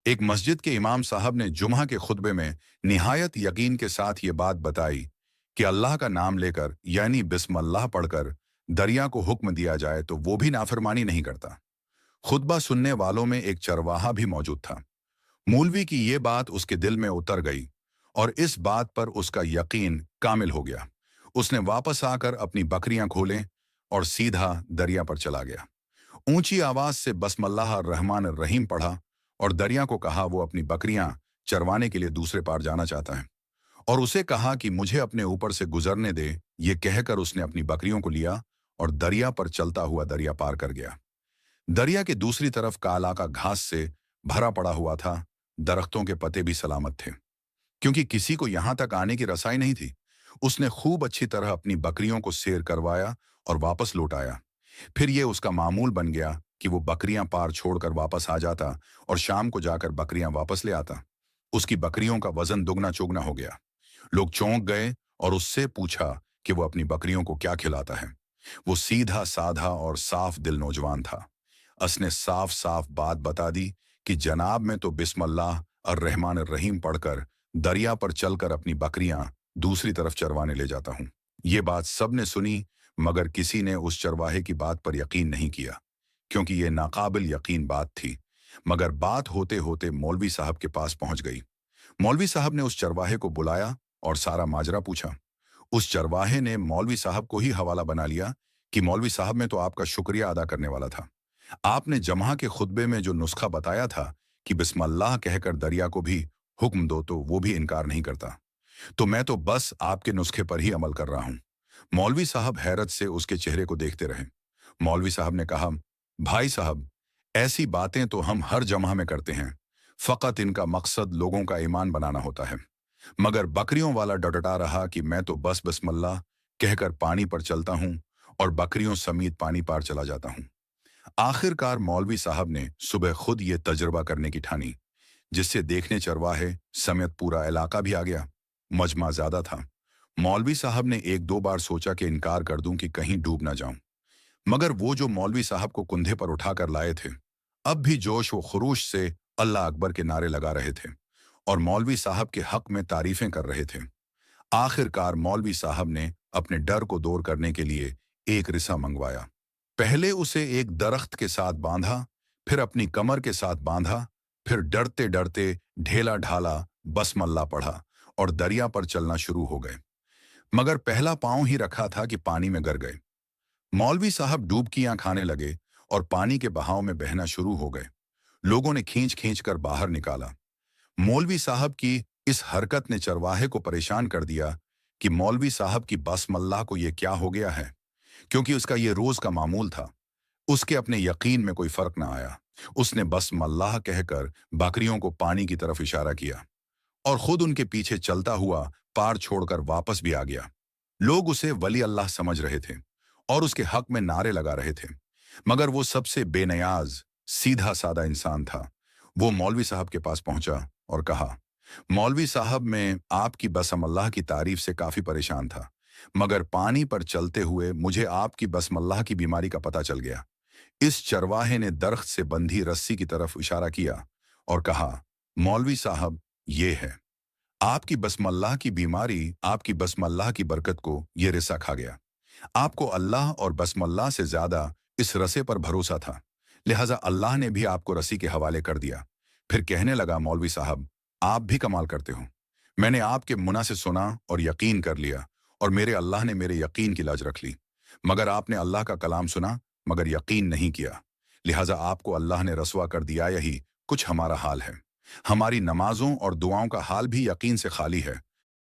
ایک مسجد کے امام صاحب نے جمعہ کے خطبے میں نہایت یقین کے ساتھ یہ بات بتائی کہ اللہ کا نام لے کر یعنی بسم اللہ پڑھ کر دریا کو حکم دیا جائے تو وہ بھی نافرمانی نہیں کرتا۔ خطبہ سننے والوں میں ایک چرواہا بھی موجود تھا۔ مولوی کی یہ بات اس کے دل میں اتر گئی اور اس بات پر اس کا یقین کامل ہو گیا۔ اس نے واپس آ کر اپنی بکریاں کھولیں اور سیدھا دریا پر چلا گیا۔ اونچی آواز سے بسم اللہ الرحمن الرحیم پڑھا اور دریا کو کہا وہ اپنی بکریاں چروانے کے لیے دوسرے پار جانا چاہتا ہے، اور اسے کہا کہ مجھے اپنے اوپر سے گزرنے دے۔ یہ کہہ کر اس نے اپنی بکریوں کو لیا اور دریا پر چلتا ہوا دریا پار کر گیا۔ دریا کے دوسری طرف کا علاقہ گھاس سے بھرا پڑا ہوا تھا، درختوں کے پتے بھی سلامت تھے، کیونکہ کسی کو یہاں تک آنے کی رسائی نہیں تھی۔ اس نے خوب اچھی طرح اپنی بکریوں کو سیر کروایا اور واپس لوٹ آیا۔ پھر یہ اس کا معمول بن گیا کہ وہ بکریاں پار چھوڑ کر واپس آ جاتا اور شام کو جا کر بکریاں واپس لے آتا۔ اس کی بکریوں کا وزن دگنا چوگنا ہو گیا۔ لوگ چونک گئے اور اس سے پوچھا کہ وہ اپنی بکریوں کو کیا کھلاتا ہے۔ وہ سیدھا سادھا اور صاف دل نوجوان تھا۔ اس نے صاف صاف بات بتا دی کہ جناب میں تو بسم اللہ الرحمن الرحیم پڑھ کر دریا پر چل کر اپنی بکریاں دوسری طرف چروانے لے جاتا ہوں۔ یہ بات سب نے سنی، مگر کسی نے اس چرواہے کی بات پر یقین نہیں کیا، کیونکہ یہ ناقابل یقین بات تھی۔ مگر بات ہوتے ہوتے مولوی صاحب کے پاس پہنچ گئی۔ مولوی صاحب نے اس چرواہے کو بلایا اور سارا ماجرا پوچھا۔ اس چرواہے نے مولوی صاحب کو ہی حوالہ بنا لیا کہ مولوی صاحب میں تو آپ کا شکریہ ادا کرنے والا تھا۔ آپ نے جمعہ کے خطبے میں جو نسخہ بتایا تھا کہ بسم اللہ کہہ کر دریا کو بھی حکم دو تو وہ بھی انکار نہیں کرتا، تو میں تو بس آپ کے نسخے پر ہی عمل کر رہا ہوں۔ مولوی صاحب حیرت سے اس کے چہرے کو دیکھتے رہے۔ مولوی صاحب نے کہا، بھائی صاحب، ایسی باتیں تو ہم ہر جمعہ میں کرتے ہیں، فقط ان کا مقصد لوگوں کا ایمان بنانا ہوتا ہے۔ مگر بکریوں والا ڈٹا رہا کہ میں تو بس بسم اللہ کہہ کر پانی پر چلتا ہوں اور بکریوں سمیت پانی پار چلا جاتا ہوں۔ آخر کار مولوی صاحب نے صبح خود یہ تجربہ کرنے کی ٹھانی، جس سے دیکھنے چرواہے سمیت پورا علاقہ بھی آ گیا۔ مجمع زیادہ تھا۔ مولوی صاحب نے ایک دو بار سوچا کہ انکار کر دوں کہ کہیں ڈوب نہ جاؤں، مگر وہ جو مولوی صاحب کو کندھے پر اٹھا کر لائے تھے اب بھی جوش و خروش سے اللہ اکبر کے نعرے لگا رہے تھے اور مولوی صاحب کے حق میں تعریفیں کر رہے تھے۔ آخر کار مولوی صاحب نے اپنے ڈر کو دور کرنے کے لیے ایک رسا منگوایا۔ پہلے اسے ایک درخت کے ساتھ باندھا، پھر اپنی کمر کے ساتھ باندھا، پھر ڈرتے ڈرتے ڈھیلا ڈھالا بسم اللہ پڑھا اور دریا پر چلنا شروع ہو گئے، مگر پہلا پاؤں ہی رکھا تھا کہ پانی میں گر گئے۔ مولوی صاحب ڈوبکیاں کھانے لگے اور پانی کے بہاؤ میں بہنا شروع ہو گئے۔ لوگوں نے کھینچ کھینچ کر باہر نکالا۔ مولوی صاحب کی اس حرکت نے چرواہے کو پریشان کر دیا کہ مولوی صاحب کی بسم اللہ کو یہ کیا ہو گیا ہے، کیونکہ اس کا یہ روز کا معمول تھا۔ اس کے اپنے یقین میں کوئی فرق نہ آیا۔ اس نے بسم اللہ کہہ کر بکریوں کو پانی کی طرف اشارہ کیا اور خود ان کے پیچھے چلتا ہوا پار چھوڑ کر واپس بھی آ گیا۔ لوگ اسے ولی اللہ سمجھ رہے تھے اور اس کے حق میں نعرے لگا رہے تھے، مگر وہ سب سے بے نیاز سیدھا سادہ انسان تھا۔ وہ مولوی صاحب کے پاس پہنچا اور کہا، مولوی صاحب، میں آپ کی بسم اللہ کی تعریف سے کافی پریشان تھا، مگر پانی پر چلتے ہوئے مجھے آپ کی بسم اللہ کی بیماری کا پتہ چل گیا۔ اس چرواہے نے درخت سے بندھی رسی کی طرف اشارہ کیا اور کہا، مولوی صاحب، یہ ہے آپ کی بسم اللہ کی بیماری۔ آپ کی بسم اللہ کی برکت کو یہ رسا کھا گیا۔ آپ کو اللہ اور بسم اللہ سے زیادہ اس رسے پر بھروسہ تھا، لہذا اللہ نے بھی آپ کو رسی کے حوالے کر دیا۔ پھر کہنے لگا، مولوی صاحب، آپ بھی کمال کرتے ہو۔ میں نے آپ کے منہ سے سنا اور یقین کر لیا، اور میرے اللہ نے میرے یقین کی لاج رکھ لی، مگر آپ نے اللہ کا کلام سنا مگر یقین نہیں کیا، لہذا آپ کو اللہ نے رسوا کر دیا۔ یہی کچھ ہمارا حال ہے۔ ہماری نمازوں اور دعاؤں کا حال بھی یقین سے خالی ہے،